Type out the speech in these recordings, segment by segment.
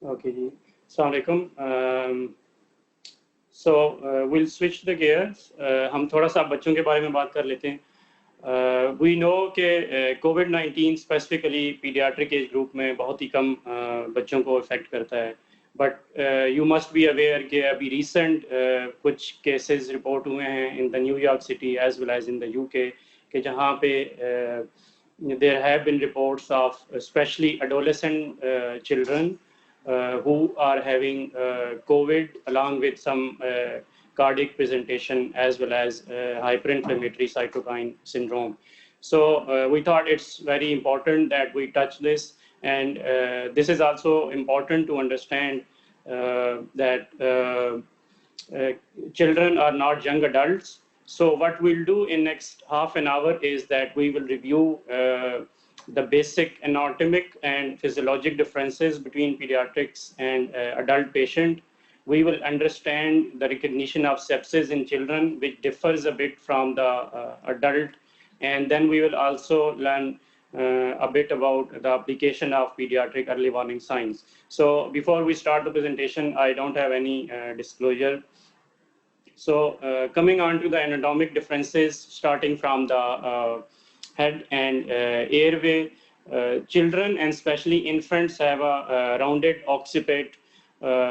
Okay जी, अस्सलाम वालेकुम। We'll switch the gears. हम थोड़ा सा बच्चों के बारे में बात कर लेते हैं. We know कि COVID-19 specifically paediatric age group में बहुत ही कम बच्चों को इफेक्ट करता है. But you must be aware कि अभी रिसेंट कुछ केसेस रिपोर्ट हुए हैं in the New York city as well as in the UK कि जहाँ पे there have been reports of especially adolescent children who are having COVID along with some cardiac presentation as well as hyperinflammatory cytokine syndrome. So we thought it's very important that we touch this, and this is also important to understand that children are not young adults. So what we'll do in next half an hour is that we will review the basic anatomic and physiologic differences between pediatrics and adult patient. We will understand the recognition of sepsis in children, which differs a bit from the adult. And then we will also learn a bit about the application of pediatric early warning signs. So before we start the presentation, I don't have any disclosure. So coming on to the anatomic differences, starting from the head and airway, children and especially infants have a rounded occiput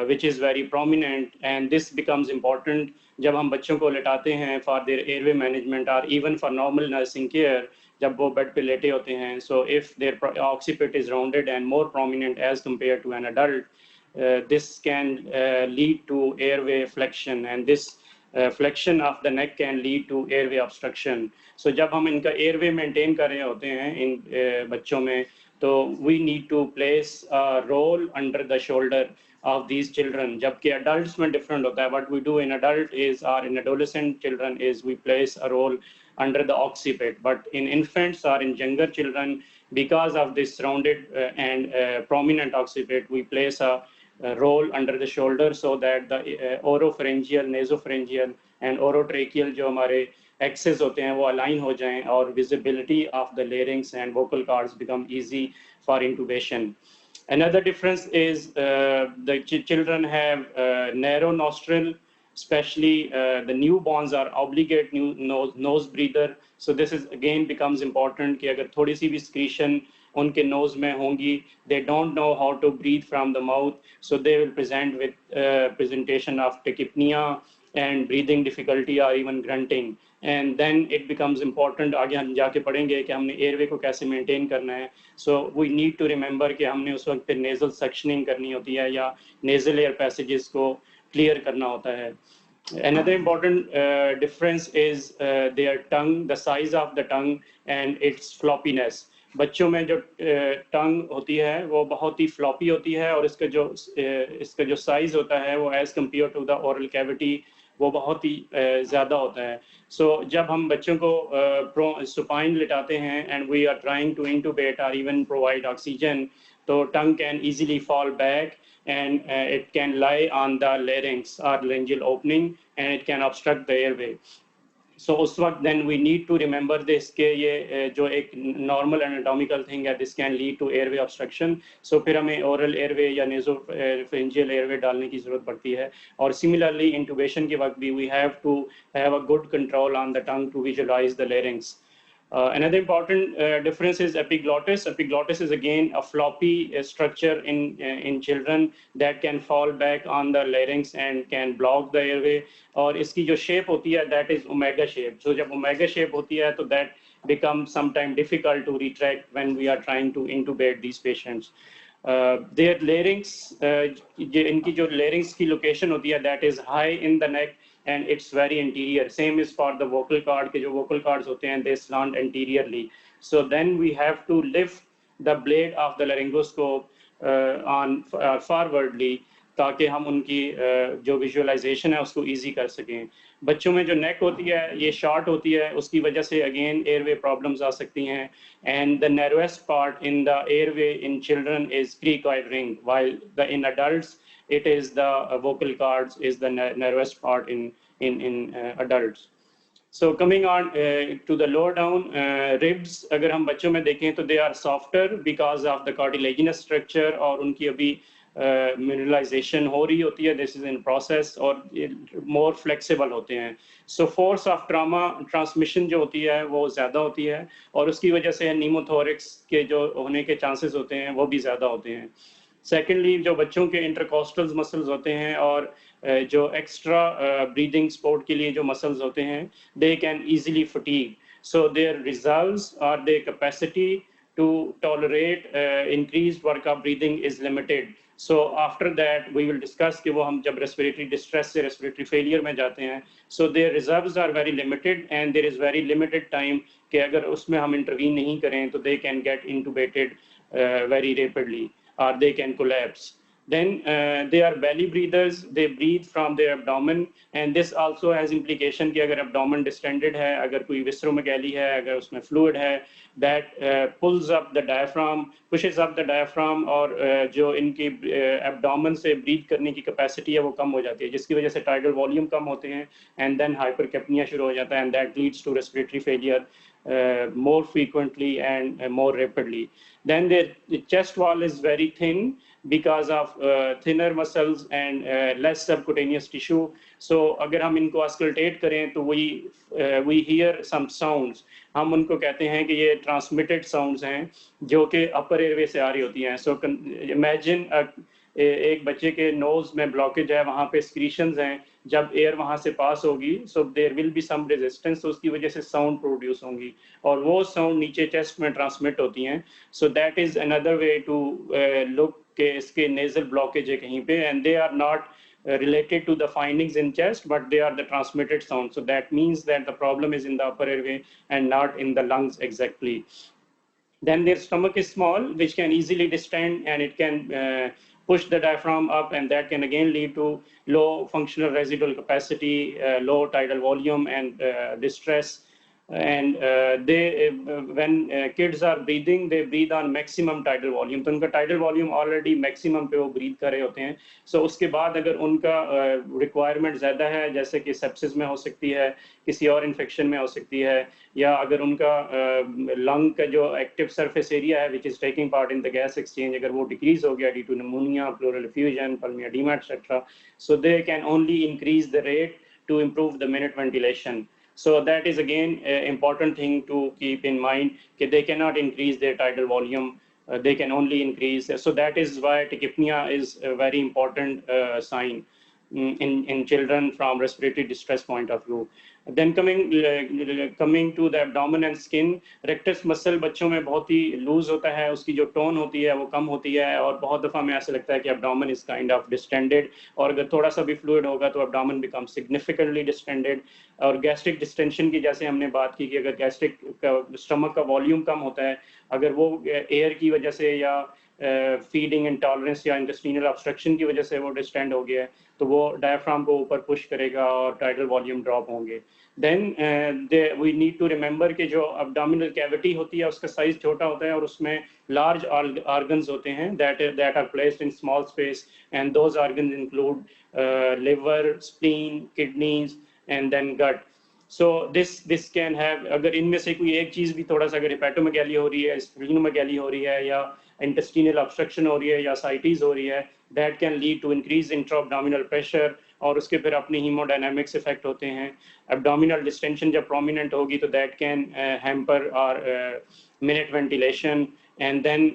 which is very prominent, and this becomes important जब हम बच्चों को लेटाते हैं for their airway management or even for normal nursing care. जब वो bed पे लेटे होते हैं, so if their occiput is rounded and more prominent as compared to an adult, this can lead to airway flexion, and this flexion of the neck can lead to airway obstruction. So जब हम इनका airway maintain कर रहे होते हैं इन बच्चों में, तो we need to place a roll under the shoulder of these children. जबकि adults में different होता है. What we do in adult is, or in adolescent children is, we place a roll under the occiput. But in infants or in younger children, because of this rounded and prominent occiput, we place a roll under the shoulder so that the oropharyngeal, nasopharyngeal and orotracheal जो हमारे axes होते हैं वो align हो जाएं और visibility of the larynx and vocal cords become easy for intubation. Another difference is the children have narrow nostril, especially the newborns are obligate nose breather. So this is again becomes important कि अगर थोड़ी सी भी secretion उनके nose में होंगी, they don't know how to breathe from the mouth, so they will present with presentation of tachypnea and breathing difficulty or even grunting. And then it becomes important, आगे हम जाके पढ़ेंगे कि हमने airway को कैसे maintain करना है. So we need to remember कि हमने उस वक्त पे nasal suctioning करनी होती है या nasal air passages को clear करना होता है. Another important difference is their tongue, the size of the tongue and its floppiness. बच्चों में जो टंग होती है वो बहुत ही फ्लॉपी होती है, और इसका जो साइज होता है वो as compare to the oral cavity वो बहुत ही ज़्यादा होता है. सो जब हम बच्चों को सुपाइन लिटाते हैं and we are trying to intubate और इवन प्रोवाइड ऑक्सीजन, तो tongue can easily fall back and it can lie on the larynx or laryngeal opening and it can obstruct the airway. So उस वक्त then we need to remember this कि ये जो एक normal anatomical thing है, this can lead to airway obstruction. So फिर हमें oral airway या nasopharyngeal airway डालने की ज़रूरत पड़ती है. और similarly intubation के वक्त भी we have to have a good control on the tongue to visualize the larynx. Another important difference is epiglottis. Epiglottis is again a floppy structure in children that can fall back on the larynx and can block the airway. और इसकी जो shape होती है that is omega shape. So जब omega shape होती है तो that becomes sometimes difficult to retract when we are trying to intubate these patients. Their larynx, इनकी जो larynx की location होती है that is high in the neck and it's very anterior. Same is for the vocal cord, के जो vocal cords होते हैं they slant anteriorly. So then we have to lift the blade of the laryngoscope on forwardly ताकि हम उनकी जो visualization है उसको easy कर सकें. बच्चों में जो neck होती है ये short होती है, उसकी वजह से again airway problems आ सकती हैं. And the narrowest part in the airway in children is cricoid ring, while in adults it is the vocal cords is the narrowest part in adults. So coming on to the lower down ribs, अगर हम बच्चों में देखें तो they are softer because of the cartilaginous structure और उनकी अभी mineralisation हो रही होती है, दिस इज इन प्रोसेस, और मोर फ्लेक्सिबल होते हैं। So force of trauma transmission जो होती है वो ज़्यादा होती है, और उसकी वजह से नीमोथोरिक्स के जो होने के चांसेस होते हैं वो भी ज़्यादा होते हैं। सेकेंडली, जो बच्चों के इंटरकोस्टल मसल्स होते हैं और जो एक्स्ट्रा ब्रीदिंग सपोर्ट के लिए जो मसल्स होते हैं, they can easily fatigue, so their reserves और their capacity to tolerate increased work of breathing is limited. So after that we will discuss कि वो हम जब respiratory distress से respiratory failure में जाते हैं, so their reserves are very limited and there is very limited time कि अगर उसमें हम intervene नहीं करें तो they can get intubated very rapidly or they can collapse. Then they are belly breathers, they breathe from their abdomen, and this also has implication कि अगर abdomen distended है, अगर कोई visceromegaly है, अगर उसमें fluid है, that pulls up the diaphragm, pushes up the diaphragm, और जो इनकी abdomen से breathe करने की capacity है वो कम हो जाती है, जिसकी वजह से tidal volume कम होते हैं, and then hypercapnia शुरू हो जाता है, and that leads to respiratory failure more frequently and more rapidly. Then the chest wall is very thin because of thinner muscles and less subcutaneous tissue. So अगर हम इनको auscultate करें तो we hear some sounds. हम उनको कहते हैं कि ये transmitted sounds हैं जो कि upper airway से आ रही होती हैं. So imagine एक बच्चे के नोज में ब्लॉकेज है, वहाँ पे स्क्रीशंस हैं, जब एयर वहाँ से पास होगी so there will be some resistance, तो उसकी वजह से साउंड प्रोड्यूस होंगी और वो साउंड नीचे चेस्ट में ट्रांसमिट होती हैं. So that is another way to look के इसके नेजल ब्लॉकेज है कहीं पे, and they are not related to the findings in chest, but they are the transmitted sound. So that means that the problem is in the upper airway and not in the lungs exactly. Then their stomach is small, which can easily distend, and it can push the diaphragm up, and that can again lead to low functional residual capacity, low tidal volume, and distress. And when kids are breathing, they breathe on maximum tidal volume, तो उनका tidal volume already maximum पे वो breathe कर रहे होते हैं. So उसके बाद अगर उनका requirement ज़्यादा है, जैसे कि sepsis में हो सकती है, किसी और infection में हो सकती है, या अगर उनका lung का जो active surface area है which is taking part in the gas exchange, अगर वो decrease हो गया due to pneumonia, pleural effusion, pulmonary edema, etc., so they can only increase the rate to improve the minute ventilation. So that is again an important thing to keep in mind, that they cannot increase their tidal volume, they can only increase. So that is why tachypnea is a very important sign in children from respiratory distress point of view. Then coming to the abdomen and skin, rectus muscle बच्चों में बहुत ही loose होता है, उसकी जो tone होती है वो कम होती है, और बहुत दफ़ा में ऐसा लगता है कि abdomen is kind of distended, और अगर थोड़ा सा भी fluid होगा तो abdomen becomes significantly distended. और gastric distension की जैसे हमने बात की कि अगर gastric का stomach का volume कम होता है, अगर वो air की वजह से या फीडिंग इंटॉलरेंस या इंटेस्टिनल ऑब्स्ट्रक्शन की वजह से वो डिस्टेंड हो गया है, तो वो डायफ्राम को ऊपर पुश करेगा और टाइडल वॉल्यूम ड्रॉप होंगे. Then we need to remember कि जो अब्डोमिनल कैविटी होती है उसका साइज छोटा होता है और उसमें लार्ज ऑर्गन्स होते हैं that are placed in small space, and those organs include liver, spleen, kidneys and then gut. So this can have, अगर इनमें से कोई एक चीज़ भी थोड़ा सा अगर हेपेटोमेगाली हो रही है, स्प्लीनोमेगाली हो रही है, या इंटेस्टिनल ऑब्स्ट्रक्शन हो रही है, या साइटिस हो रही है, that can lead to increase intra-abdominal pressure, और उसके फिर अपने हीमोडायनामिक्स इफेक्ट होते हैं. एब्डोमिनल डिस्टेंशन जब प्रोमिनेंट होगी तो दैट कैन हैम्पर और minute ventilation, and then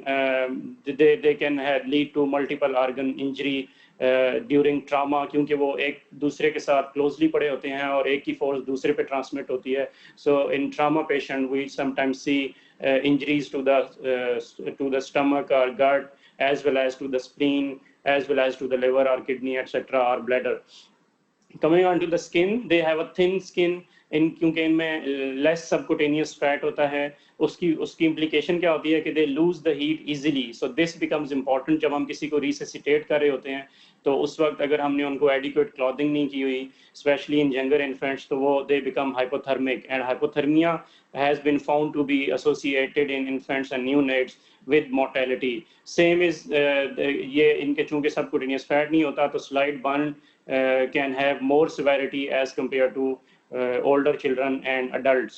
they can lead to multiple organ injury during trauma, क्योंकि वो एक दूसरे के साथ क्लोजली पड़े होते हैं और एक की फोर्स दूसरे पे ट्रांसमिट होती है. So in trauma patient we sometimes see injuries to the stomach or gut, as well as to the spleen, as well as to the liver or kidney, etc., or bladder. Coming on to the skin, they have a thin skin, क्योंकि इनमें less subcutaneous fat होता है, उसकी implication क्या होती है कि they lose the heat easily. So this becomes important जब हम किसी को रिससिटेट कर रहे होते हैं, तो उस वक्त अगर हमने उनको एडिक्वेट क्लॉथिंग नहीं की हुई, स्पेशली इन यंगर इन्फेंट्स, तो वो they become hypothermic, and hypothermia has been found to be associated in infants and neonates with mortality. Same is ये इनके चूंकि सबकुटेनियस फैट नहीं होता, तो slide burn can have more severity as compared to older children and adults.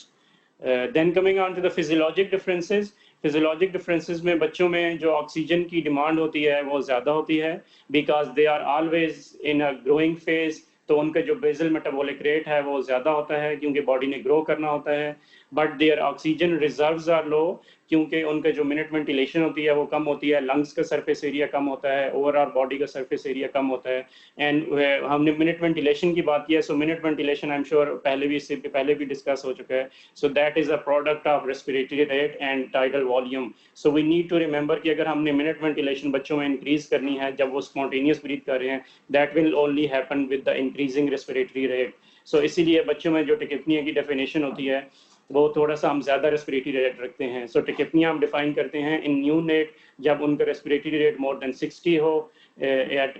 Then coming on to the physiologic differences, physiologic differences में बच्चों में जो ऑक्सीजन की डिमांड होती है वो ज़्यादा होती है, because they are always in a growing phase, तो उनका जो बेसल मेटाबॉलिक रेट है वो ज़्यादा होता है क्योंकि बॉडी ने ग्रो करना होता है, but their oxygen reserves are low क्योंकि उनका जो मिनट वेंटिलेशन होती है वो कम होती है, लंग्स का सरफेस एरिया कम होता है, ओवरऑल बॉडी का सरफेस एरिया कम होता है। एंड हमने मिनट वेंटिलेशन की बात की है, so minute ventilation I am sure पहले भी इससे पहले भी डिस्कस हो चुका है। So that is a product of respiratory rate and tidal volume. So we need to remember कि अगर हमने मिनट वेंटिलेशन बच्चों में इंक्रीज करनी है जब वो स्पॉन्टेनियस ब्रीथ कर रहे हैं, that will only happen with the increasing respiratory rate. So इसीलिए बच्चों में जो टिकिपनिया की डेफिनेशन होती है वो थोड़ा सा हम ज़्यादा रेस्पिरेटरी रेट रखते हैं। सो टिकिपनिया हम डिफाइन करते हैं इन न्यू नेट जब उनका रेस्पिरेटरी रेट मोर देन 60 हो, एट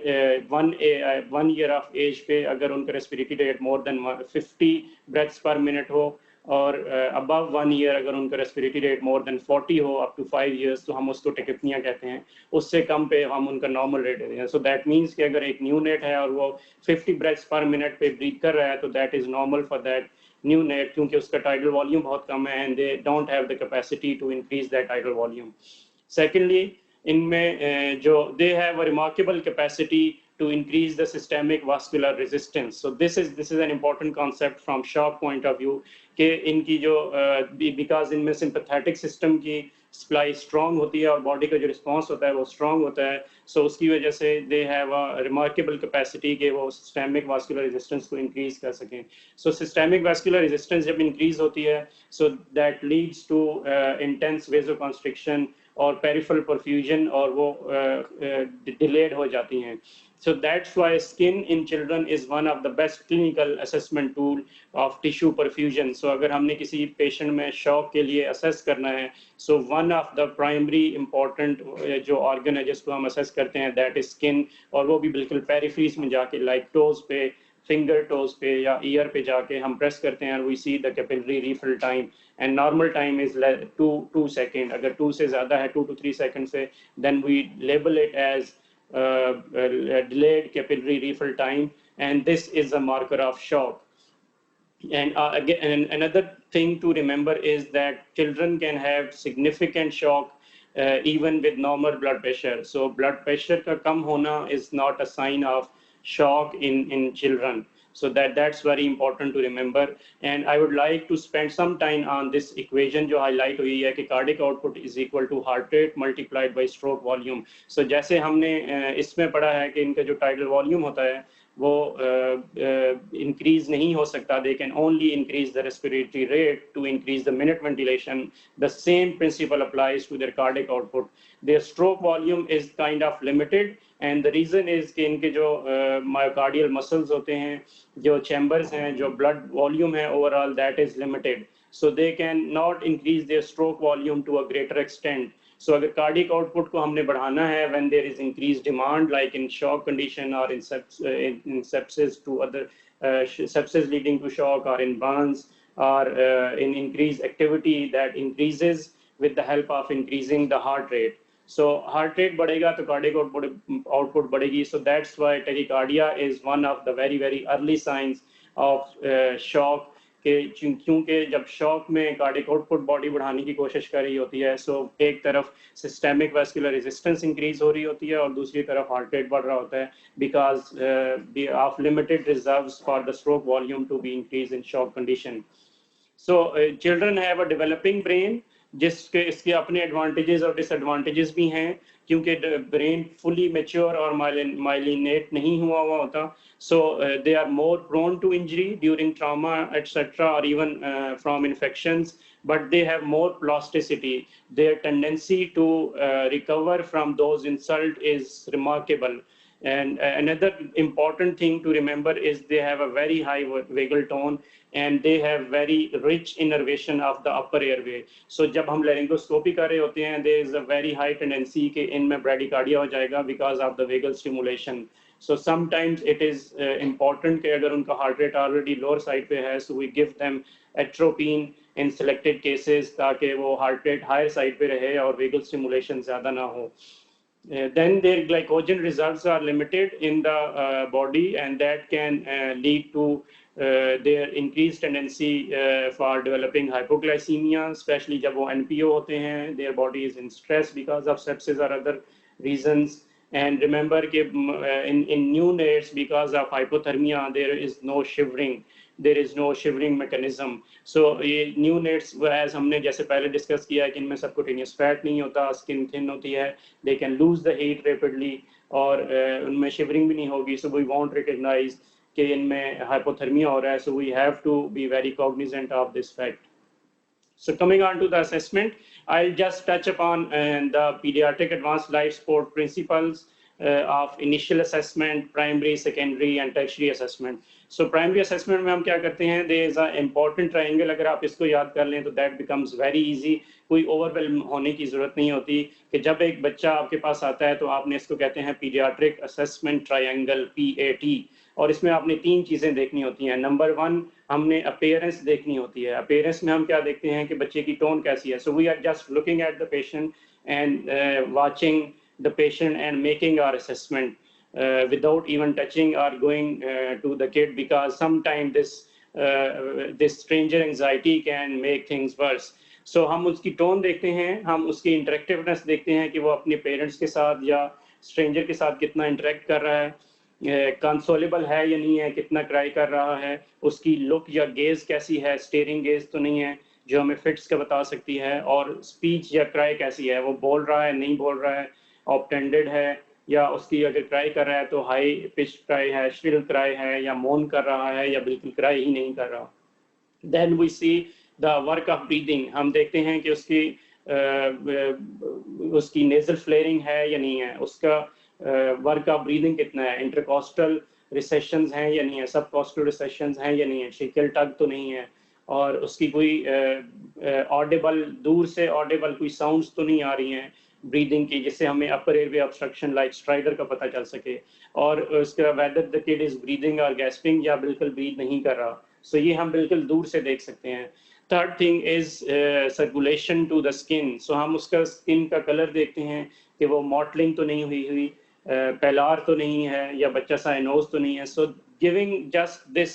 1 ईयर ऑफ एज पे अगर उनका respiratory rate more than 50 breaths पर मिनट हो, और अबव 1 ईयर अगर उनका रेस्पिरेटरी रेट मोर देन 40 हो अप टू 5 ईयर्स, तो हम उसको टिकिपनिया कहते हैं। उससे कम पे हम उनका नॉर्मल रेट देते हैं। सो दैट मीन्स कि अगर एक न्यू नेट है और वो 50 ब्रेथ्स पर मिनट पे ब्रीथ कर रहा है तो that is normal for that neonate, क्योंकि उसका टाइडल वॉल्यूम बहुत कम है and they don't have the capacity to increase that tidal volume. Secondly, इनमें जो they have a remarkable capacity to increase the systemic vascular resistance. So this is an important concept from shock point of view कि इनकी जो because इनमें sympathetic system की supply strong होती है और बॉडी का जो रिस्पॉन्स होता है वो स्ट्रॉन्ग होता है। सो उसकी वजह से they have a remarkable capacity कि वो सिस्टेमिक वास्कुलर रेजिस्टेंस को इंक्रीज कर सकें। सो सिस्टेमिक वास्कुलर रेजिस्टेंस जब इंक्रीज होती है so that leads to intense vasoconstriction और पेरिफेरल परफ्यूजन, और वो डिलेड हो जाती हैं। So that's why skin in children is one of the best clinical assessment tool of tissue perfusion. So अगर हमने किसी पेशेंट में शॉक के लिए असेस करना है, so one of the primary important जो ऑर्गन है जिसको हम असेस करते हैं दैट इज स्किन, और वो भी बिल्कुल पेरिफेरीज में जाके लाइक टोज पे, फिंगर टोज पे या ईयर पे जाके हम प्रेस करते हैं, we see the capillary refill time and normal time is 2 second. अगर 2 से ज़्यादा है 2 to 3 सेकेंड से, then we label it as delayed capillary refill time, and this is a marker of shock. And again, and another thing to remember is that children can have significant shock even with normal blood pressure. So blood pressure ka kam hona is not a sign of shock in children. So that's very important to remember. And I would like to spend some time on this equation जो highlight हुई है कि cardiac output is equal to heart rate multiplied by stroke volume. So जैसे हमने इसमें पढ़ा है कि इनका जो tidal volume होता है वो increase नहीं हो सकता, they can only increase the respiratory rate to increase the minute ventilation. The same principle applies to their cardiac output. Their stroke volume is kind of limited, and the reason is कि इनके जो myocardial muscles होते हैं, जो chambers हैं, जो blood volume है overall that is limited, so they can not increase their stroke volume to a greater extent. So अगर कार्डियक आउटपुट को हमने बढ़ाना है when there is increase demand like in shock condition और in sepsis to other sepsis leading to shock, or in burns, or in increased activity that increases with the help of increasing the heart rate. So heart rate बढ़ेगा तो cardiac output बढ़ेगी. So that's why tachycardia is one of the very very early signs of shock. क्योंकि जब shock में cardiac output body बढ़ाने की कोशिश कर रही होती है, सो एक तरफ सिस्टेमिक वास्कुलर रेजिस्टेंस इंक्रीज हो रही होती है और दूसरी तरफ हार्ट रेट बढ़ रहा होता है because of limited reserves for the stroke volume to be increase in shock condition. So children have a developing brain जिसके इसके अपने एडवांटेजेस और डिसएडवांटेजेस भी हैं क्योंकि ब्रेन फुली मैच्योर और माइलिनेट नहीं हुआ होता. So they are more prone to injury during trauma, etc., or even from infections, but they have more plasticity. Their tendency to recover from those insults is remarkable. And another important thing to remember is they have a very high vagal tone and they have very rich innervation of the upper airway. So जब हम laryngoscopy कर रहे होते हैं, there is a very high tendency कि इनमें bradycardia हो जाएगा because of the vagal stimulation. So sometimes it is important कि अगर उनका heart rate already lower side पे है, so we give them atropine in selected cases ताकि वो heart rate higher side पे रहे और vagal stimulation ज़्यादा ना हो. Then their glycogen reserves are limited in the body and that can lead to their increased tendency for developing hypoglycemia, especially जब वो NPO होते हैं, their body is in stress because of sepsis or other reasons. And remember कि in neonates, because of hypothermia, there is no shivering. There is no shivering mechanism. So ये neonates, as हमने जैसे पहले discuss किया कि इनमें subcutaneous fat नहीं होता, skin thin होती है, they can lose the heat rapidly, और उनमें shivering भी नहीं होगी, so we won't recognize कि इनमें hypothermia हो रहा है, so we have to be very cognizant of this fact. So coming on to the assessment, I'll just touch upon the pediatric advanced life support principles of initial assessment, primary, secondary and tertiary assessment. So primary assessment में हम क्या करते हैं, there is an important triangle, अगर आप इसको याद कर लें तो that becomes very easy. कोई overwhelm होने की ज़रूरत नहीं होती कि जब एक बच्चा आपके पास आता है तो आपने इसको कहते हैं pediatric assessment triangle, PAT, और इसमें आपने 3 चीज़ें देखनी होती हैं. नंबर 1, हमने अपीयरेंस देखनी होती है. अपीयरेंस में हम क्या देखते हैं कि बच्चे की टोन कैसी है. So we are just looking at the patient and watching the patient and making our assessment without even touching or going to the kid, because sometimes this stranger anxiety can make things worse. So हम उसकी tone देखते हैं, हम उसकी इंटरेक्टिवनेस देखते हैं कि वो अपने पेरेंट्स के साथ या स्ट्रेंजर के साथ कितना इंटरेक्ट कर रहा है, कंसोलेबल है या नहीं है, कितना क्राई कर रहा है, उसकी लुक या गेज कैसी है, स्टेयरिंग गेज तो नहीं है जो हमें फिट्स का बता सकती है, और स्पीच या क्राई कैसी है, वो बोल रहा है, नहीं बोल रहा है, ऑब्टेंडेड है, या उसकी अगर क्राई कर रहा है तो हाई पिच क्राई है, श्रिल क्राई है, या मोन कर रहा है, या बिल्कुल क्राई ही नहीं कर रहा. Then we see the work of breathing. हम देखते हैं कि उसकी नेजल फ्लेयरिंग है या नहीं है, उसका वर्क ऑफ ब्रीदिंग कितना है, इंटरकॉस्टल रिसेशंस हैं या नहीं है, सब कॉस्टल रिसेशंस हैं या नहीं है, शेकल टग तो नहीं है, और उसकी कोई ऑडिबल, दूर से ऑडिबल कोई साउंड्स तो नहीं आ रही हैं ब्रीदिंग की, जिससे हमें अपर एयरवे ऑब्स्ट्रक्शन लाइक स्ट्राइडर का पता चल सके, और उसका whether the kid is breathing और गैस्पिंग या बिल्कुल ब्रीद नहीं कर रहा. सो ये हम बिल्कुल दूर से देख सकते हैं. Third thing is circulation to the skin. So हम उसका स्किन का कलर देखते हैं कि वो मॉटलिंग तो नहीं हुई, पेलार तो नहीं है, या बच्चा साइनोज तो नहीं है. So giving just this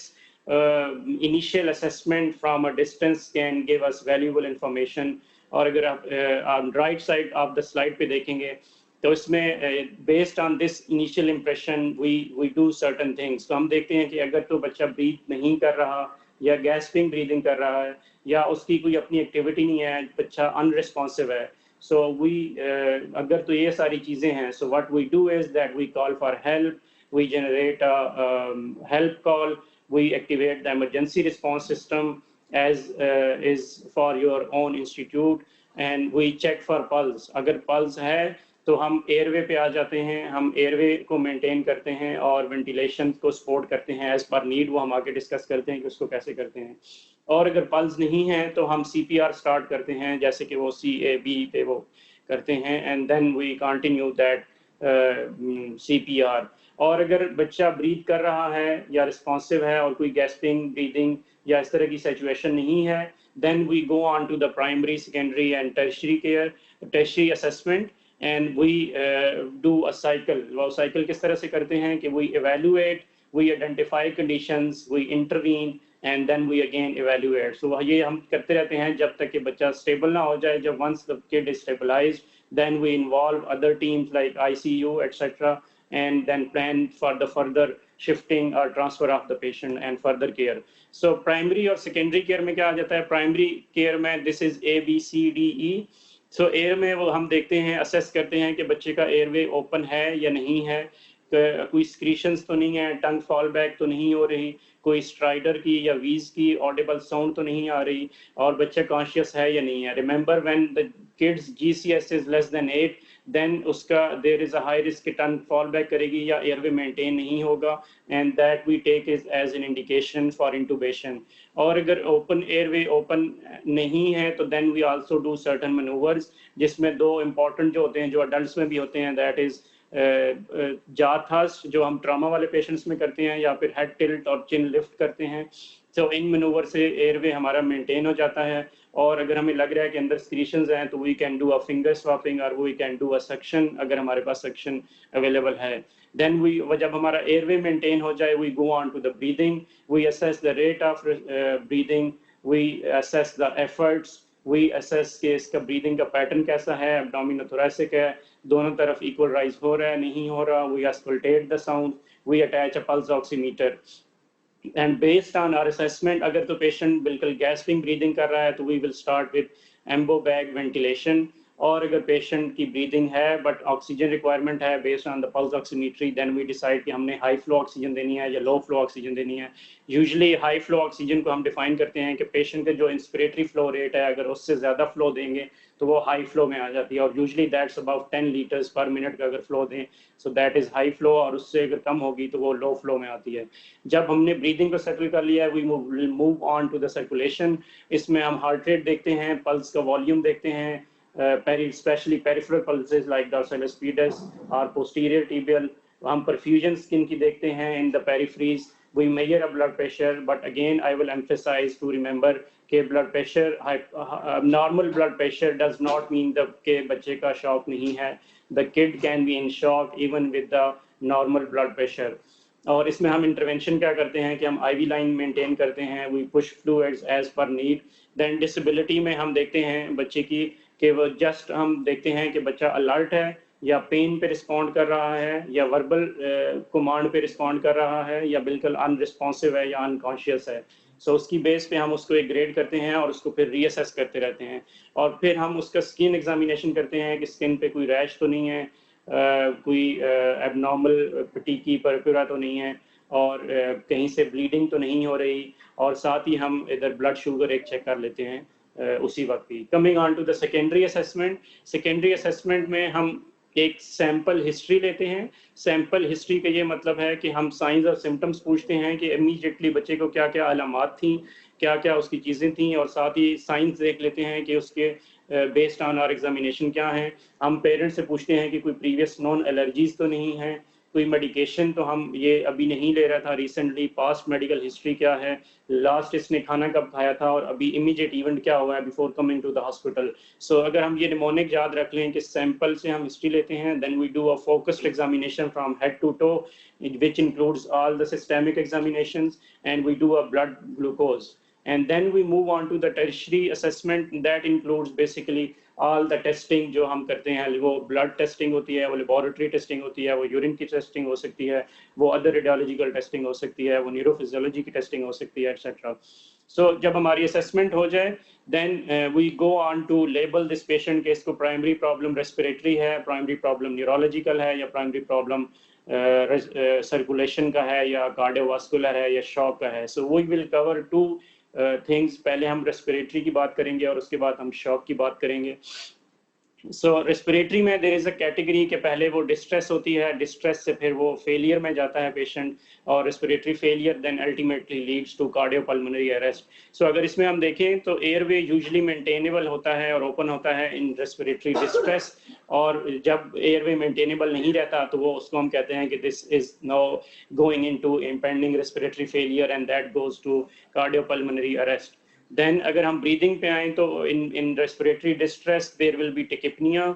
initial assessment from a distance can give us valuable information. और अगर आप right side of the slide पे देखेंगे तो इसमें based on this initial impression we do certain things. तो हम देखते हैं कि अगर तो बच्चा ब्रीथ नहीं कर रहा, या गैस्पिंग ब्रीदिंग कर रहा है, या उसकी कोई अपनी एक्टिविटी नहीं है, बच्चा अनरिस्पॉन्सिव है, सो अगर तो ये सारी चीज़ें हैं, so what we do is that we call for help, we generate a help call, we activate the emergency response system as is for your own institute, and we check for pulse. अगर pulse है तो हम airway पे आ जाते हैं, हम airway को maintain करते हैं और वेंटिलेशन को सपोर्ट करते हैं एज पर नीड. वो हम आगे डिस्कस करते हैं कि उसको कैसे करते हैं. और अगर पल्स नहीं है तो हम CPR स्टार्ट करते हैं, जैसे कि वो CAB पे वो करते हैं, and then we continue that CPR. और अगर बच्चा ब्रीथ कर रहा है या रिस्पॉन्सिव है और कोई गैस्पिंग ब्रीदिंग या इस तरह की सिचुएशन नहीं है, then we go on to the primary, secondary and tertiary care, tertiary assessment, and we do a cycle. वो साइकिल किस तरह से करते हैं कि we evaluate, we identify conditions, we intervene, and then we again evaluate. So ये हम करते रहते हैं जब तक कि बच्चा स्टेबल ना हो जाए. जब once the kid is stabilised, then we involve other teams like ICU, etc., and then plan for the further shifting or transfer of the patient and further care. So primary और secondary care में क्या आ जाता है? Primary care में this is A, B, C, D, E. So air में वो हम देखते हैं, assess करते हैं कि बच्चे का airway open है या नहीं है, कोई secretions तो नहीं है, tongue fall back तो नहीं हो रही, कोई स्ट्राइडर की या वीज की ऑडिबल साउंड तो नहीं आ रही, और बच्चा कॉन्शियस है या नहीं है. Remember when the kids GCS is less than 8, then उसका there is a high risk कि टंग फॉल बैक करेगी या एयरवे मेंटेन नहीं होगा, and that we take is as an indication for intubation. और अगर ओपन एयरवे ओपन नहीं है तो then we also do certain manoeuvres, जिसमें 2 इंपॉर्टेंट जो होते हैं, जो अडल्ट्स में भी होते हैं, दैट इज जा थ्रस्ट जो हम ट्रॉमा वाले पेशेंट्स में करते हैं, या फिर हेड टिल्ट और चिन लिफ्ट करते हैं. तो इन मैनूवर से एयरवे हमारा मेंटेन हो जाता है और अगर हमें लग रहा है कि अंदर सिक्रीशंस हैं तो we can do a finger sweeping और we can do a suction अगर हमारे पास सक्शन अवेलेबल है. Then we जब हमारा एयरवे मेंटेन हो जाए we go on to the breathing, we assess the rate of breathing, we assess the efforts, we assess कि इसका breathing का पैटर्न कैसा है, abdominothoracic है, दोनों तरफ equal rise हो रहा है नहीं हो रहा, we auscultate the sound, we attach a pulse oximeter. And based on our assessment, अगर तो patient बिल्कुल gasping breathing कर रहा है तो we will start with ambo bag ventilation. और अगर पेशेंट की ब्रीदिंग है बट ऑक्सीजन रिक्वायरमेंट है based on the pulse oximetry, then we decide कि हमने हाई फ्लो ऑक्सीजन देनी है या लो फ्लो ऑक्सीजन देनी है. यूजुअली हाई फ्लो ऑक्सीजन को हम डिफाइन करते हैं कि पेशेंट का जो इंस्पिरेटरी फ्लो रेट है अगर उससे ज़्यादा फ्लो देंगे तो वो हाई फ्लो में आ जाती है, और यूजुअली दैट्स अबाउट 10 लीटर्स पर मिनट का अगर फ्लो दें so that is high flow, और उससे अगर कम होगी तो वो लो फ्लो में आती है. जब हमने ब्रीदिंग को सेटल कर लिया है we move on to the circulation. इसमें हम हार्ट रेट देखते हैं, पल्स का वॉल्यूम देखते हैं, especially peripheral pulses like dorsalis pedis or posterior tibial. हम perfusion skin की देखते हैं in the peripheries. We measure a blood pressure, but again I will emphasize to remember कि blood pressure normal blood pressure does not mean कि बच्चे का shock नहीं है. The kid can be in shock even with the normal blood pressure. और इसमें हम intervention क्या करते हैं कि हम आईवी लाइन मेंटेन करते हैं, we push fluids as per need. Then disability में हम देखते हैं बच्चे की कि वो जस्ट हम देखते हैं कि बच्चा अलर्ट है या पेन पे रिस्पॉन्ड कर रहा है या वर्बल कमांड पे रिस्पॉन्ड कर रहा है या बिल्कुल अनरिस्पॉन्सिव है या अनकॉन्शियस है. सो उसकी बेस पे हम उसको एक ग्रेड करते हैं और उसको फिर रीअसेस करते रहते हैं. और फिर हम उसका स्किन एग्जामिनेशन करते हैं कि स्किन पे कोई रैश तो नहीं है, कोई एबनॉर्मल पटीकी परक्यूरा तो नहीं है, और कहीं से ब्लीडिंग तो नहीं हो रही, और साथ ही हम इधर ब्लड शुगर एक चेक कर लेते हैं उसी वक्त ही. Coming on to the secondary assessment. Secondary assessment में हम एक सैंपल हिस्ट्री लेते हैं. सैंपल हिस्ट्री का ये मतलब है कि हम साइंस और सिम्टम्स पूछते हैं कि इमीडिएटली बच्चे को क्या क्या अलामात थी, क्या क्या उसकी चीज़ें थी, और साथ ही साइंस देख लेते हैं कि उसके बेस्ड ऑन आवर एग्जामिनेशन क्या है. हम पेरेंट्स से पूछते हैं कि कोई प्रीवियस नॉन एलर्जीज तो नहीं है, कोई मेडिकेशन तो हम ये अभी नहीं ले रहा था रिसेंटली, पास्ट मेडिकल हिस्ट्री क्या है, लास्ट इसने खाना कब खाया था, और अभी इमीडिएट इवेंट क्या हुआ है before coming to the hospital. So अगर हम ये निमोनिक याद रख लें कि सैंपल से हम हिस्ट्री लेते हैं, then we do a focused examination from head to toe which includes all the systemic examinations, and we do a blood glucose. And then we move on to the tertiary assessment. That includes basically all the testing जो हम करते हैं, वो blood testing होती है, वो laboratory testing होती है, वो urine की testing हो सकती है, वो other radiological testing हो सकती है, वो neurophysiology की testing हो सकती है, etc. So जब हमारी assessment हो जाए, then we go on to label this patient के इसको primary problem respiratory है, primary problem neurological है, या primary problem circulation का है, या cardiovascular है, या shock का है. So we will cover two things. पहले हम रेस्पिरेटरी की बात करेंगे और उसके बाद हम शॉक की बात करेंगे. सो रेस्पिरेटरी में देयर इज अ कैटेगरी के पहले वो डिस्ट्रेस होती है, डिस्ट्रेस से फिर वो फेलियर में जाता है पेशेंट, और respiratory failure then ultimately leads to cardiopulmonary arrest. So अगर इसमें हम देखें तो एयरवे यूजुअली मेंटेनेबल होता है और ओपन होता है इन रेस्पिरेटरी डिस्ट्रेस, और जब एयरवे मेंटेनेबल नहीं रहता तो वो उसको हम कहते हैं कि this is now going into impending respiratory failure and that goes to cardiopulmonary arrest. Then अगर हम breathing पे आएं तो in respiratory distress there will be tachypnea,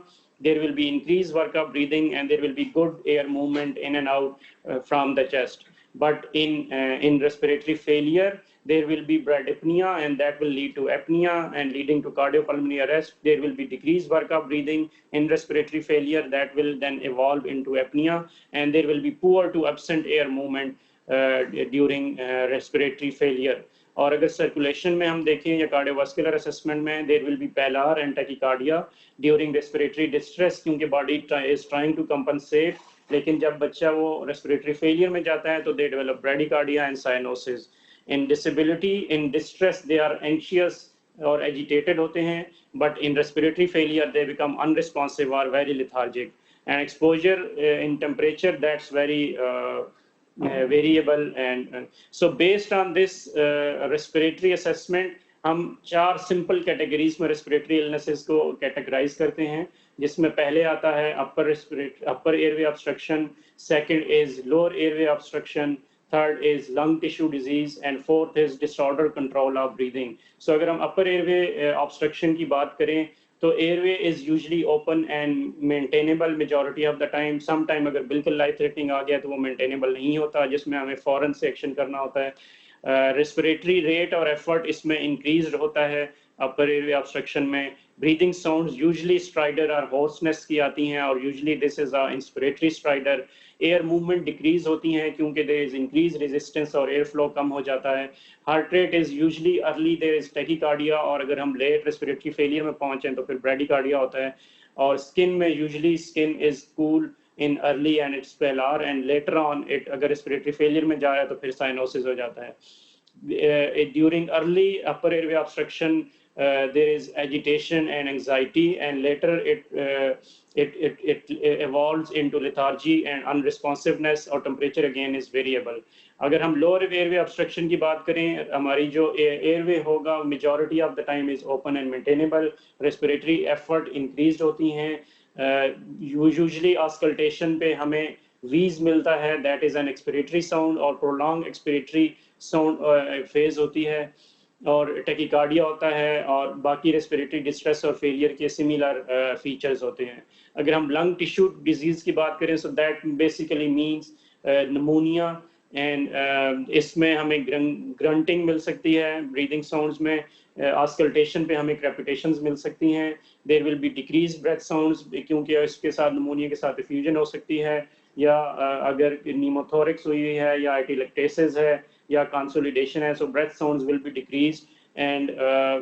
there will be increased work of breathing, and there will be good air movement in and out from the chest. But in respiratory failure there will be bradypnea, and that will lead to apnea and leading to cardiopulmonary arrest. There will be decreased work of breathing in respiratory failure, that will then evolve into apnea, and there will be poor to absent air movement during respiratory failure. और अगर circulation में हम देखें या cardiovascular assessment में, there will be pallor and tachycardia during respiratory distress, क्योंकि body is trying to compensate. लेकिन जब बच्चा वो रेस्पिरेटरी फेलियर में जाता है तो they develop bradycardia and cyanosis. In disability in distress they are anxious और एजिटेटेड होते हैं, but in respiratory failure they become unresponsive और very lethargic. And exposure in temperature that's very variable. And so based on this respiratory assessment हम 4 simple categories में respiratory illnesses को categorize करते हैं, जिसमें पहले आता है upper airway obstruction, second is lower airway obstruction, third is lung tissue disease, and fourth is disorder control of breathing. So अगर हम upper airway obstruction की बात करें तो airway is usually open and maintainable majority of the time. Sometime अगर बिल्कुल life threatening आ गया तो वो maintainable नहीं होता, जिसमें हमें फौरन से एक्शन करना होता है. रेस्पिरेटरी रेट और एफर्ट इसमें इंक्रीज होता है अपर एयरवे ऑब्स्ट्रक्शन में. ब्रीदिंग साउंड्स यूजुअली स्ट्राइडर और हॉर्सनेस की आती हैं, और usually this is a inspiratory stridor. Air movement decrease होती हैं क्योंकि देयर इज इंक्रीज रेजिस्टेंस और एयर फ्लो कम हो जाता है. Heart rate is usually early there is tachycardia, और अगर हम लेट रेस्पिरेटरी फेलियर में पहुंचे तो फिर ब्रैडीकार्डिया होता है. और स्किन में usually skin is cool in early and it's pallor, and later on it अगर respiratory failure में जा रहा है तो फिर cyanosis हो जाता है. During early upper airway obstruction there is agitation and anxiety, and later it evolves into lethargy and unresponsiveness, और temperature again is variable. अगर हम lower airway obstruction की बात करें, हमारी जो airway होगा majority of the time is open and maintainable. respiratory effort increased होती हैं. यूजुअली ऑस्कल्टेशन पे हमें वीज मिलता है, that is an expiratory sound, और प्रोलॉन्ग एक्सपिरेटरी साउंड फेज होती है, और टेकिकार्डिया होता है, और बाकी रेस्पिरेटरी डिस्ट्रेस और फेलियर के सिमिलर फीचर्स होते हैं. अगर हम लंग टिश्यू डिजीज की बात करें, so that basically means pneumonia, and इसमें हमें ग्रंटिंग मिल सकती है ब्रीदिंग साउंड्स में. ऑस्कल्टेशन पे हमें क्रेपिटेशंस मिल सकती हैं. There will be decrease breath sounds क्योंकि इसके साथ निमोनिया के साथ इफ्यूजन हो सकती है, या अगर नीमोथोरिक्स हुई है या एटिलेक्टेसिस है या कंसोलिडेशन है, so breath sounds will be decrease. And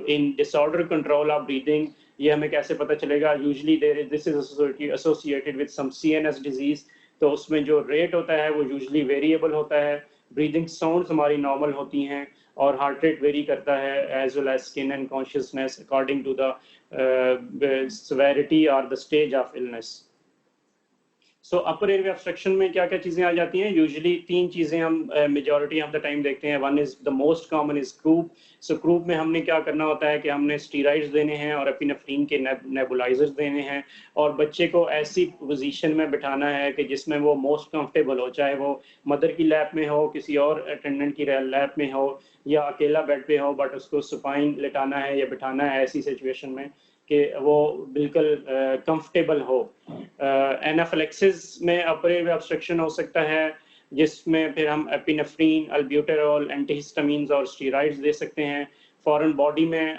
in disorder control of breathing ये हमें कैसे पता चलेगा? Usually there is this is associated with some CNS disease, तो उसमें जो रेट होता है वो यूजुअली वेरिएबल होता है. ब्रीदिंग साउंड्स हमारी नॉर्मल होती हैं, और हार्ट रेट वेरी करता है as well as skin and consciousness according to the severity or the stage of illness. सो अपर एयरवे ऑब्स्ट्रक्शन में क्या क्या चीज़ें आ जाती हैं? यूजुअली तीन चीज़ें हम मेजॉरिटी ऑफ द टाइम देखते हैं. One is the most common is croup. So croup में हमने क्या करना होता है कि हमने स्टीराइड्स देने हैं और एपिनेफ्रीन के नेबुलाइजर्स देने हैं, और बच्चे को ऐसी पोजीशन में बिठाना है कि जिसमें वो मोस्ट कंफर्टेबल हो, चाहे वो मदर की लैप में हो, किसी और अटेंडेंट की लैप में हो, या अकेला बेड पे हो, बट उसको सुपाइन लेटाना है या बिठाना है ऐसी सिचुएशन में कि वो बिल्कुल कंफर्टेबल हो. एनाफिलेक्सिस में अपर एयरवे ऑब्स्ट्रक्शन हो सकता है, जिसमें फिर हम एपिनेफ्रीन, अल्ब्यूटेरॉल, एंटीहिस्टामीन्स और स्टीरॉइड्स दे सकते हैं. फॉरेन बॉडी में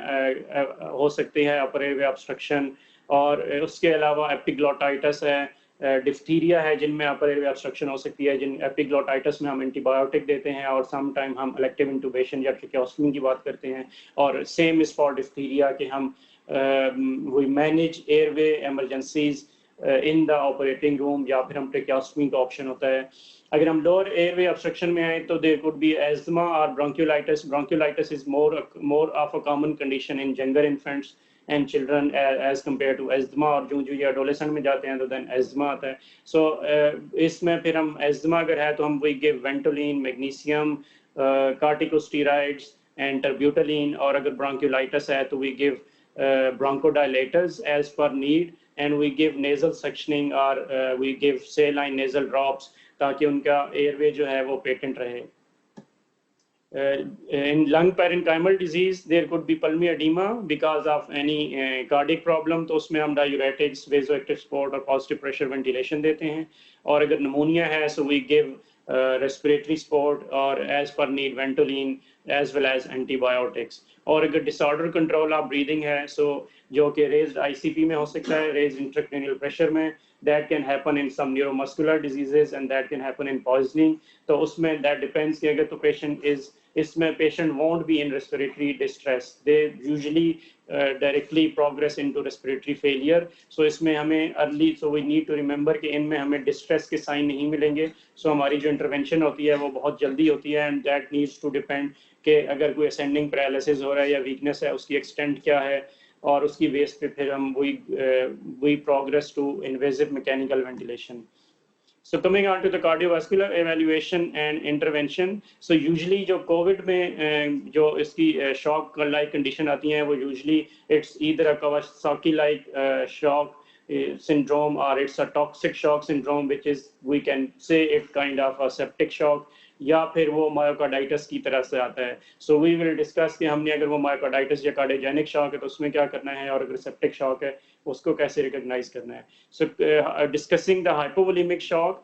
हो सकती है अपर एयरवे ऑब्स्ट्रक्शन, और उसके अलावा एपिग्लोटाइटिस है, डिफ्थीरिया है जिनमें अपर एयरवे ऑब्स्ट्रक्शन हो सकती है. जिन एपिग्लोटाइटिस में हम एंटीबायोटिक देते हैं, और सम टाइम हम इलेक्टिव इंटूबेशन या ट्रेकियोस्टमी की बात करते हैं. और सेम इज फॉर डिफ्थीरिया कि हम we manage airway emergencies in the operating room, या फिर हम ट्रेकियोस्टमी का ऑप्शन होता है. अगर हम लोअर एयरवे ऑब्स्ट्रक्शन में आए तो देयर कुड बी एस्थमा और bronchiolitis. Bronchiolitis is more of a common condition in younger infants and children as compared to asthma, और जो ये adolescent में जाते हैं तो then asthma आता है. So इसमें फिर हम asthma अगर है तो हम we give Ventolin, magnesium, corticosteroids and terbutaline, और अगर bronchiolitis है तो we give bronchodilators as per need, and we give nasal suctioning, or we give saline nasal drops ताकि उनका एयरवे जो है वो पेटेंट रहे. In lung parenchymal disease there could be pulmonary edema because of any cardiac problem, तो उसमें हम diuretics, vasoactive support और positive pressure ventilation देते हैं. और अगर pneumonia है so we give respiratory support और as per need Ventolin as well as antibiotics. और अगर disorder control of breathing है so जो कि raised ICP में हो सकता है, raised intracranial pressure में, that can happen in some neuromuscular diseases and that can happen in poisoning. तो उसमें that depends कि अगर तो patient is, इसमें patient won't be in respiratory distress, they usually directly progress into respiratory failure. So इसमें हमें early, so we need to remember कि इनमें हमें distress के sign नहीं मिलेंगे, so हमारी जो intervention होती है वो बहुत जल्दी होती है, and that needs to depend कि अगर कोई ascending paralysis हो रहा है या weakness है उसकी extent क्या है, और उसकी बेस पे फिर हम we progress to invasive mechanical ventilation. So coming on to the cardiovascular evaluation and intervention. So usually जो COVID में जो इसकी shock like condition आती हैं वो usually it's either a Kawasaki like shock syndrome or it's a toxic shock syndrome, which is we can say it kind of a septic shock. या फिर वो मायोकार्डाइटिस की तरह से आता है. सो वी विल डिस्कस कि हमने अगर वो मायोकार्डाइटिस या कार्डियोजेनिक शॉक है तो उसमें क्या करना है, और अगर सेप्टिक शॉक है उसको कैसे रिकॉग्नाइज करना है. So discussing the hypovolaemic shock,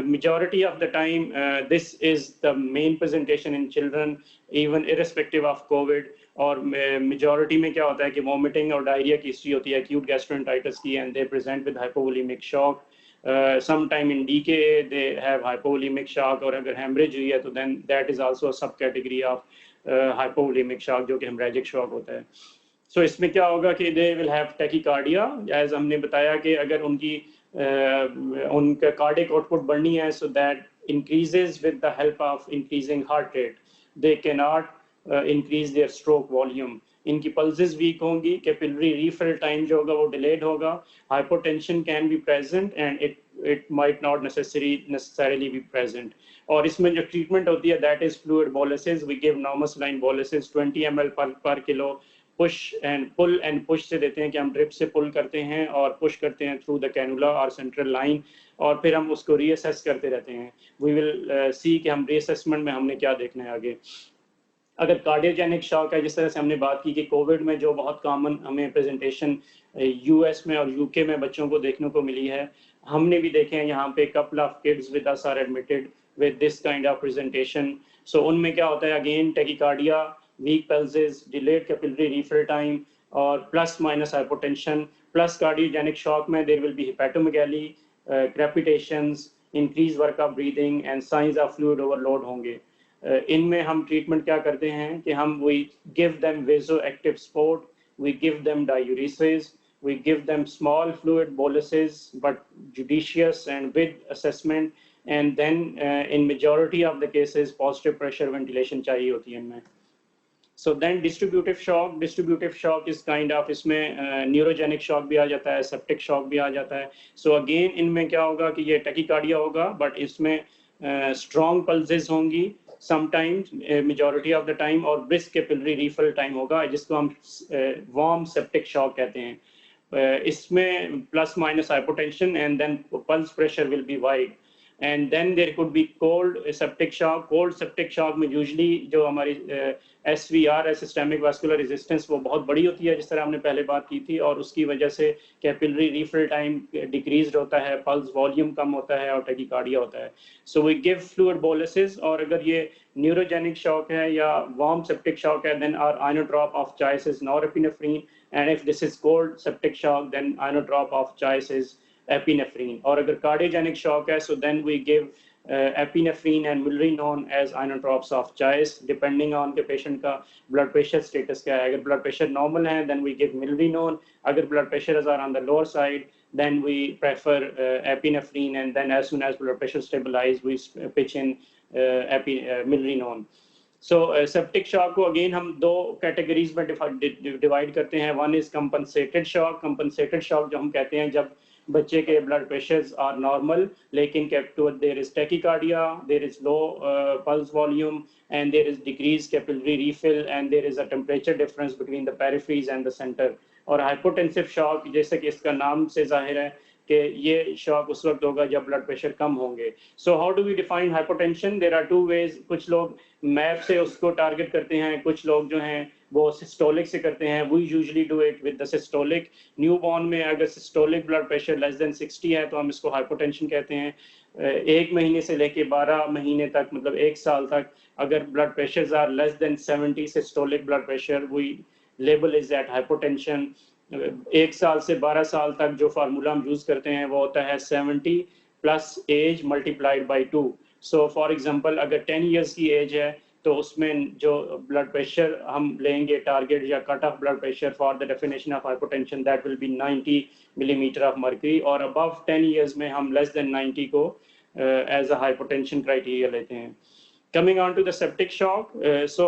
majority of the time this is the main presentation in children even irrespective of COVID. और मेजॉरिटी में क्या होता है कि वॉमिटिंग और डायरिया की हिस्ट्री होती है एक्यूट गैस्ट्रोएंटाइटिस की, and they present with hypovolemic shock. sometime in DK they have hypovolemic shock, और अगर hemorrhage हुई है तो then that is also a sub category of hypovolemic shock जो कि hemorrhagic shock होता है. So इसमें क्या होगा कि they will have tachycardia, as हमने बताया कि अगर उनकी उनका cardiac output बढ़नी है, so that increases with the help of increasing heart rate. They cannot increase their stroke volume. इनकी पल्सेस वीक होंगी, कैपिलरी रीफिल टाइम जो होगा वो डिलेड होगा, hypotension can be present and it might not necessarily be present. और इसमें जो treatment होती है that is fluid boluses. We give normal saline boluses 20 ml per kilo. Push and pull and push से देते हैं कि हम ड्रिप से पुल करते हैं और पुश करते हैं थ्रू द कैनुला और सेंट्रल लाइन, और फिर हम उसको रीअसेस करते रहते हैं. वी विल सी कि हम रीअसेसमेंट में हमने क्या देखना है आगे. अगर कार्डियोजेनिक शॉक है, जिस तरह से हमने बात की कि कोविड में जो बहुत कॉमन हमें प्रेजेंटेशन यूएस में और यूके में बच्चों को देखने को मिली है, हमने भी देखे हैं यहाँ पे couple of kids with us are admitted with this kind of presentation. So उनमें क्या होता है, again tachycardia, weak pulses, delayed capillary refill time और plus minus hypotension. Plus cardiogenic shock में there will be hepatomegaly, crepitations, increase work of breathing and signs of fluid overload होंगे. इनमें हम treatment क्या करते हैं कि हम we give them vasoactive support, we give them diuresis, we give them small fluid boluses but judicious and with assessment, and then in majority of the cases positive pressure ventilation चाहिए होती है इनमें. So then distributive shock is kind of, इसमें neurogenic shock भी आ जाता है, septic shock भी आ जाता है. सो अगेन इनमें क्या होगा कि ये टैकीकार्डिया होगा, बट इसमें स्ट्रॉन्ग पल्सेस होंगी sometimes, majority of the time, और ब्रिस्क कैपिलरी रीफिल टाइम होगा जिसको हम वार्म सेप्टिक शॉक कहते हैं. इसमें plus minus hypotension and then pulse pressure will be wide, and then there could be cold septic shock. Cold septic shock में usually जो हमारी SVR है, सिस्टेमिक वास्कुलर रेजिस्टेंस, वो बहुत बड़ी होती है जिस तरह हमने पहले बात की थी, और उसकी वजह से कैपिलरी रीफिल टाइम डिक्रीज होता है, पल्स वॉल्यूम कम होता है और टैकीकार्डिया होता है. So we give fluid boluses. और अगर ये न्यूरोजेनिक शॉक है या वार्म सेप्टिक शॉक है, then our inotrope of choice is norepinephrine, and if this is cold septic shock then inotrope of choice is epinephrine. और अगर कार्डियोजेनिक शॉक है, so then we give epinephrine and milrinone as inotropes of choice depending on के patient का blood pressure status क्या है. अगर blood pressure normal है then we give milrinone. अगर blood pressure are on the lower side then we prefer epinephrine, and then as soon as blood pressure stabilize we pitch in milrinone. So septic shock को again हम दो categories में divide करते हैं. One is compensated shock. Compensated shock जो हम कहते हैं जब बच्चे के ब्लड प्रेशर्स आर नॉर्मल लेकिन there is tachycardia, there is low pulse volume and there is decrease capillary refill and there is a temperature difference between the peripheries and the centre. और hypotensive shock, जैसे कि इसका नाम से जाहिर है कि ये शॉक उस वक्त होगा जब ब्लड प्रेशर कम होंगे. So how do we define hypotension? There are two ways. कुछ लोग मैप से उसको टारगेट करते हैं, कुछ लोग जो हैं वो सिस्टोलिक से करते हैं. We usually do it with the systolic. Newborn में अगर systolic blood pressure less than 60 है तो हम इसको हाइपोटेंशन कहते हैं. 1 महीने से लेके 12 महीने तक, मतलब 1 साल तक, अगर blood pressures are less than 70 systolic blood pressure, we label is that hypotension. 1 साल से 12 साल तक जो फार्मूला हम यूज करते हैं वो होता है 70 plus as multiplied by 2. So for example अगर 10 इयर्स की एज है तो उसमें जो ब्लड प्रेशर हम लेंगे टारगेट या cut off blood pressure for the definition of hypotension that will be 90 millimetre of mercury, और अबव 10 इयर्स में हम लेस देन 90 को एज अ हाइपोटेंशन क्राइटेरिया लेते हैं. Coming on to the septic shock. So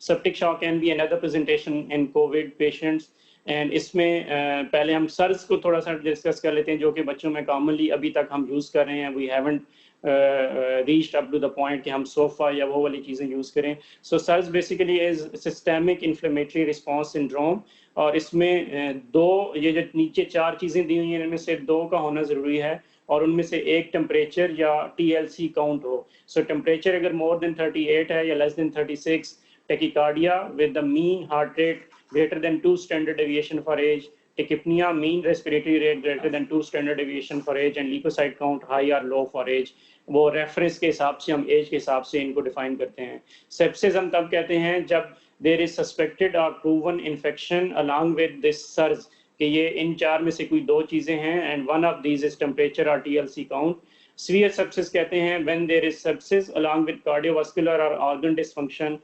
septic shock can be another presentation in COVID patients, and इसमें पहले हम sirs को थोड़ा सा डिस्कस कर लेते हैं जो कि बच्चों में कॉमनली अभी तक हम यूज़ कर रहे हैं. We haven't reached up to the point कि हम सोफा या वो वाली चीज़ें यूज़ करें. So SIRS basically is systemic inflammatory response syndrome, और इसमें दो, ये जो नीचे 4 चीज़ें दी हुई हैं इनमें से 2 का होना ज़रूरी है. और उनमें से एक टेम्परेचर या TLC काउंट हो। सो टेम्परेचर अगर मोर देन 38 है या less than 36, tachycardia with the mean heart rate greater than 2 standard deviation for age, tachypnea mean respiratory rate greater than 2 standard deviation for age, and leukocyte count high or low for age। वो reference के हिसाब से हम as के हिसाब से इनको define करते हैं। सेप्सिस हम तब कहते हैं जब देर इज सस्पेक्टेड और proven infection along with this surge, कि ये इन चार में से कोई दो चीजें हैं, and one of these is temperature और TLC काउंट। सीवियर सेप्सिस कहते हैं when there is sepsis along with cardiovascular और ऑर्गन डिसफंक्शन,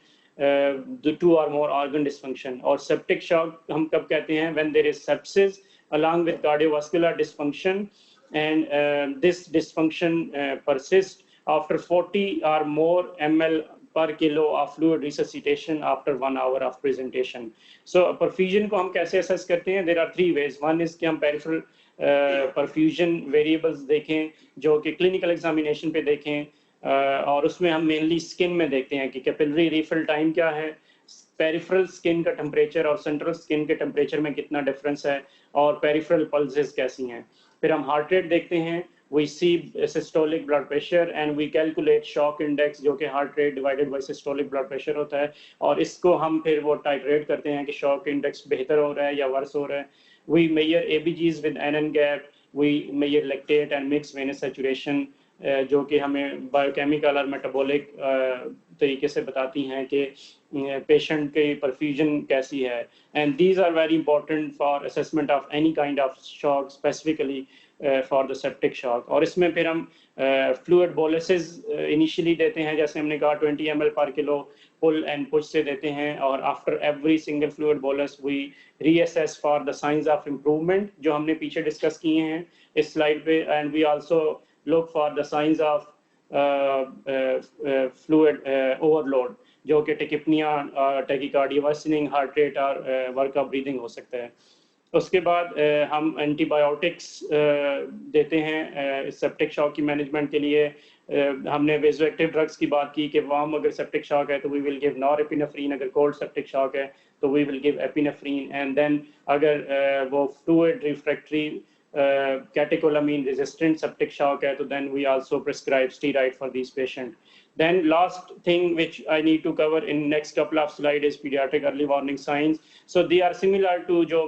टू और मोर ऑर्गन डिसफंक्शन। और सेप्टिक शॉक हम कब कहते हैं when there is sepsis along with cardiovascular dysfunction and this dysfunction persists after 40 or more ml per kilo of fluid resuscitation after 1 hour of presentation। So perfusion को हम कैसे assess करते हैं? There are three ways। One is कि हम peripheral perfusion variables देखें जो कि clinical examination पे देखें और उसमें हम mainly skin में देखते हैं कि capillary refill time क्या है, पेरिफेरल स्किन का टेम्परेचर और सेंट्रल स्किन के टेम्परेचर में कितना डिफरेंस है, और पेरिफेरल पल्सेस कैसी हैं। फिर हम हार्ट रेट देखते हैं, we see systolic blood pressure and we calculate shock index जो कि heart rate divided by systolic blood pressure होता है, और इसको हम फिर वो टाइट्रेट करते हैं कि शॉक इंडेक्स बेहतर हो रहा है या वर्स हो रहा है। We measure ABGs with NN gap, we measure lactate and mix venous saturation जो कि हमें बायोकेमिकल और मेटाबॉलिक तरीके से बताती हैं कि पेशेंट की परफ्यूजन कैसी है, and these are very important for assessment of any kind of shock, specifically for the septic shock. और इसमें फिर हम फ्लूइड बोलसेस इनिशियली देते हैं, जैसे हमने कहा 20 ml per kilo pull and push से देते हैं, और after every single fluid bolus we reassess for the signs of improvement जो हमने पीछे डिस्कस किए हैं इस स्लाइड पे, and we also look for the signs of fluid overload जो कि tachypnoea, tachycardia, worsening heart rate और वर्क ऑफ ब्रीदिंग हो सकता है। उसके बाद हम एंटीबायोटिक्स देते हैं सेप्टिक शॉक की मैनेजमेंट के लिए। हमने वेजोएक्टिव ड्रग्स की बात की कि वार्म अगर सेप्टिक शॉक है तो वी विल गिव नॉरएपिनेफ्रीन, अगर कोल्ड सेप्टिक शॉक है तो we will give epinephrine, and then अगर वो fluid refractory catecholamine resistant septic shock hai, so then we also prescribe steroid for these patients. Then last thing which I need to cover in next couple of slides is pediatric early warning signs. So they are similar to जो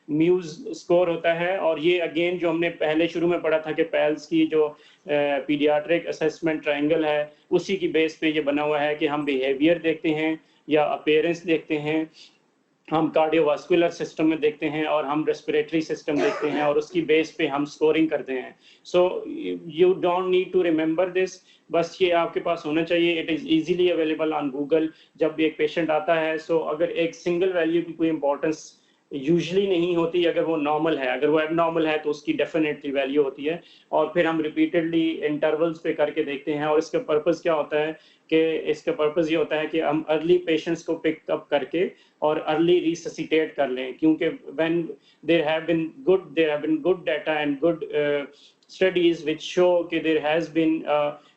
muse score होता है, और ये again जो हमने पहले शुरू में पढ़ा था कि पैल्स की जो पीडियाट्रिक असेसमेंट ट्रायंगल है उसी की बेस पे ये बना हुआ है कि हम बिहेवियर देखते हैं या अपीयरेंस देखते हैं, हम कार्डियोवास्कुलर सिस्टम में देखते हैं, और हम रेस्पिरेटरी सिस्टम देखते हैं, और उसकी बेस पे हम स्कोरिंग करते हैं। So you don't need to remember this, बस ये आपके पास होना चाहिए। It is easily available on Google. जब भी एक पेशेंट आता है, सो अगर एक सिंगल वैल्यू की कोई इंपॉर्टेंस यूजली नहीं होती, अगर वो नॉर्मल है, अगर वो एबनॉर्मल है तो उसकी डेफिनेटली वैल्यू होती है, और फिर हम रिपीटेडली इंटरवल्स पे करके देखते हैं। और इसका पर्पस क्या होता है कि इसका पर्पस ये होता है कि हम अर्ली पेशेंट्स को पिक अप करके और अर्ली रिससिटेट कर लें, क्योंकि when there have been good data and good studies which show कि there has been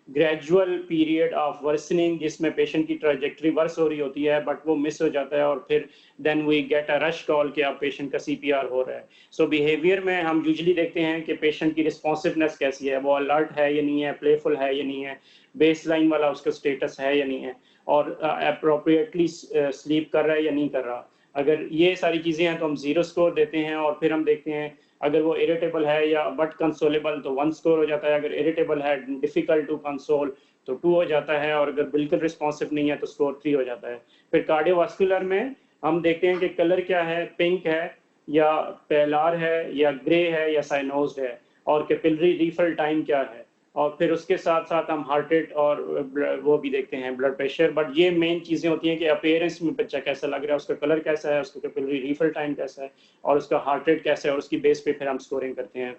gradual period of worsening जिसमें पेशेंट की ट्रैजेक्टरी वर्स हो रही होती है, बट वो मिस हो जाता है, और फिर then we get a rush call कि आप पेशेंट का CPR हो रहा है। सो बिहेवियर में हम यूजुअली देखते हैं कि पेशेंट की रिस्पॉन्सिवनेस कैसी है, वो अलर्ट है या नहीं है, प्लेफुल है या नहीं है, बेस लाइन वाला उसका स्टेटस है या नहीं है, और अप्रोप्रिएटली स्लीप कर रहा है या नहीं कर रहा। अगर ये सारी चीज़ें हैं तो हम 0 स्कोर देते हैं, और फिर हम देखते हैं अगर वो इरिटेबल है या बट कंसोलेबल तो 1 स्कोर हो जाता है, अगर इरिटेबल है, डिफिकल्ट टू कंसोल तो 2 हो जाता है, और अगर बिल्कुल रिस्पॉन्सिव नहीं है तो स्कोर 3 हो जाता है। फिर कार्डियोवास्कुलर में हम देखते हैं कि कलर क्या है, पिंक है या पेलार है या ग्रे है या साइनोज्ड है, और कैपिलरी रीफिल टाइम क्या है, और फिर उसके साथ साथ हम हार्ट रेट और वो भी देखते हैं ब्लड प्रेशर। बट ये मेन चीज़ें होती हैं कि अपीयरेंस में बच्चा कैसा लग रहा है, उसका कलर कैसा है, उसका कैपिलरी रीफिल टाइम कैसा है, और उसका हार्ट रेट कैसा है, और उसकी बेस पे फिर हम स्कोरिंग करते हैं।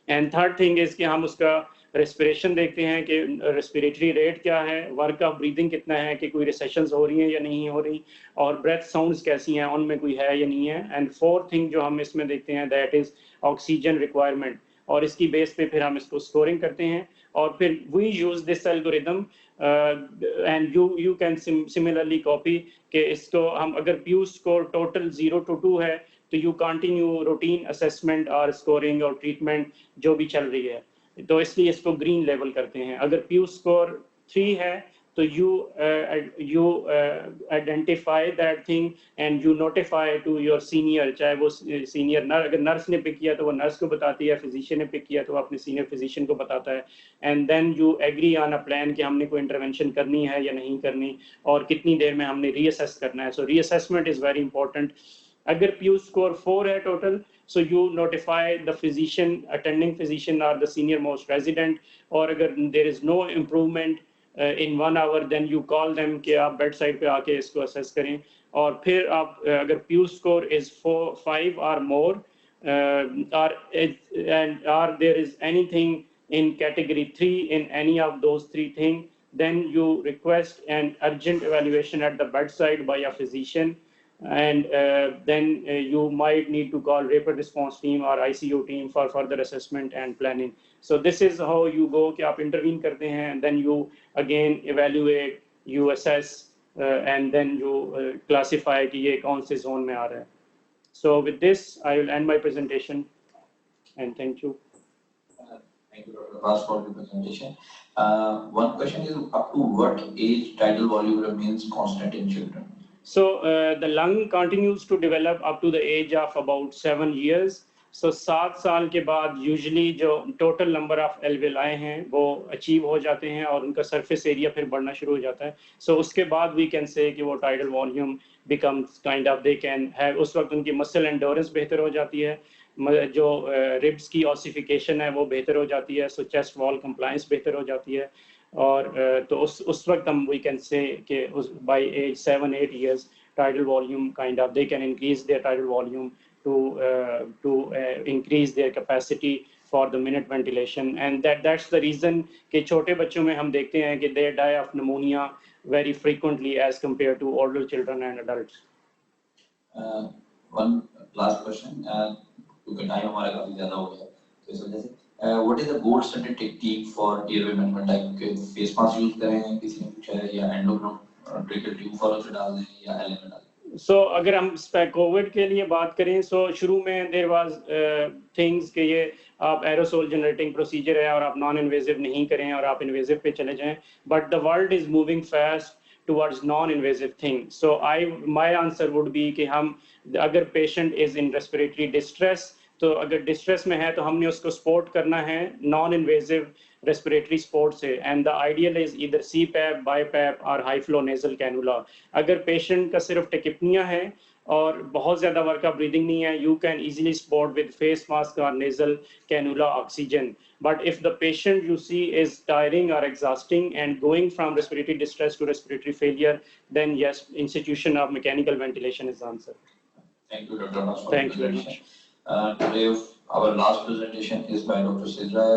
एंड थर्ड थिंग इज़ कि हम उसका रेस्पिरेशन देखते हैं कि रेस्पिरेटरी रेट क्या है, वर्क ऑफ ब्रीदिंग कितना है, कि कोई रिसेशंस हो रही हैं या नहीं हो रही, और ब्रेथ साउंड्स कैसी हैं, उनमें कोई है या नहीं है। एंड फोर्थ थिंग जो हम इसमें देखते हैं दैट इज़ ऑक्सीजन रिक्वायरमेंट, और इसकी बेस पे फिर हम इसको स्कोरिंग करते हैं, और फिर we use this algorithm and you can similarly copy कि इसको हम अगर प्यू स्कोर टोटल 0 to 2 है तो यू कंटिन्यू रूटीन असेसमेंट और स्कोरिंग और ट्रीटमेंट जो भी चल रही है। तो इसलिए इसको ग्रीन लेवल करते हैं। अगर पीयू स्कोर 3 है तो you identify that thing and you notify to your senior, चाहे वो सीनियर नर्स, अगर नर्स ने पिक किया तो वो नर्स को बताती है, फिजिशियन ने पिक किया तो वो अपने सीनियर फिजिशियन को बताता है, and then you agree on a plan कि हमने कोई इंटरवेंशन करनी है या नहीं करनी और कितनी देर में हमने रीअसेस करना है। सो रीअसेसमेंट इज वेरी इंपॉर्टेंट। अगर पीयू स्कोर 4 है total, so you notify the physician, attending physician or the senior most resident, और अगर there is no improvement in 1 hour then you call them कि आप बेड साइड पे आके इसको assess करें। और फिर आप अगर PU score is 5 or more or there is anything in category 3 in any of those 3 things, then you request an urgent evaluation at the bedside by a physician, and then you might need to call rapid response team or ICU team for further assessment and planning. So this is how you go कि आप intervene करते हैं, and then you again evaluate, you assess, and then you classify कि ये कौन से zone में आ रहा है। So with this I will end my presentation and thank you. Thank you, Dr. Abbas, for the presentation. One question is, up to what age tidal volume remains constant in children? So the lung continues to develop up to the age of about 7 years. So 7 साल के बाद usually जो total number of alveoli हैं वो achieve हो जाते हैं और उनका सरफेस एरिया फिर बढ़ना शुरू हो जाता है। सो उसके बाद वी कैन से कि वो tidal volume becomes kind of they can have, उस वक्त उनकी मसल एंडोरेंस बेहतर हो जाती है, जो रिब्स की ऑसिफिकेशन है वो बेहतर हो जाती है, सो चेस्ट वॉल कंप्लायंस बेहतर हो जाती है। और तो उस वक्त हम वी कैन से कि bye as 7-8 years tidal volume kind of they can increase their tidal volume to increase their capacity for the minute ventilation, and that's the reason कि छोटे बच्चों में हम देखते हैं कि they die of pneumonia very frequently as compared to older children and adults. One last question, क्योंकि time हमारा काफी ज्यादा हो गया तो इस वजह से what is the gold standard technique for airway management type के फेस मास्क यूज करें किसी ने पूछा है, या एंडोग्राम ट्रिकल ट्यूब फॉलो से डाल दें या एलिमेंट डाल दें? सो अगर हम कोविड के लिए बात करें, सो शुरू में देयर वाज थिंग्स कि ये आप एरोसोल जनरेटिंग प्रोसीजर है और आप नॉन इन्वेजिव नहीं करें और आप इन्वेजिव पे चले जाएं, but the world is moving fast towards non-invasive thing. So my answer would be कि हम अगर patient is in respiratory distress, तो अगर डिस्ट्रेस में है तो हमने उसको सपोर्ट करना है नॉन इन्वेजिव रेस्पिरेटरी सपोर्ट से, and the ideal is either CPAP, BiPAP और हाई फ्लो नेजल कैनुला। अगर पेशेंट का सिर्फ टेकिपनिया है और बहुत ज़्यादा वर्क ऑफ ब्रीदिंग नहीं है, you can easily support with face mask और nasal cannula oxygen. But if the patient you see is tiring or exhausting and going from respiratory distress to respiratory failure, then yes, institution of mechanical ventilation is the answer. Thank you, Dr. Abbas. Thank you very much. Today, our last presentation is by Dr. Sidra.